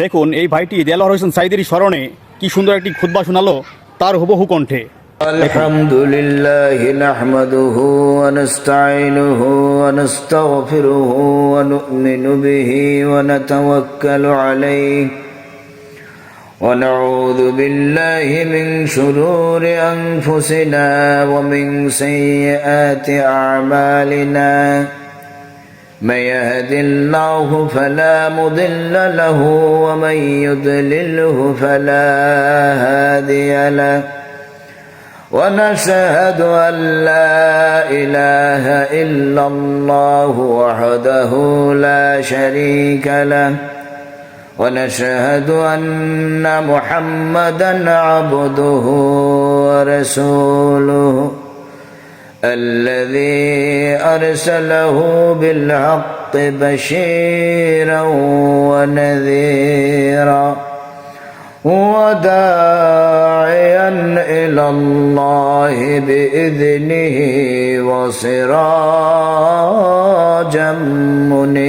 দেখুন এই ভাইটি দেলোয়ার হোসেন সাইদির স্মরণে কি সুন্দর একটি খুতবা শোনালো তার হুবহু কণ্ঠে। আলহামদুলিল্লাহি নাহমাদুহু ওয়া নাস্তাঈনুহু ওয়া নাস্তাগফিরুহু ওয়া নু'মিনু বিহি ওয়া নাতাওয়াক্কালু আলাইহি ওয়া নাউযু বিল্লাহি মিন শুরুরি আনফুসিনা ওয়া মিন সাইয়্যাতি আ'মালিনা। من يهد الله فلا مضل له ومن يضلله فلا هادي له ونشهد أن لا إله إلا الله وحده لا شريك له ونشهد أن محمدا عبده ورسوله الذي أرسله بالحق بشيرا ونذيرا وداعيا إلى الله بإذنه وسراجا منيرا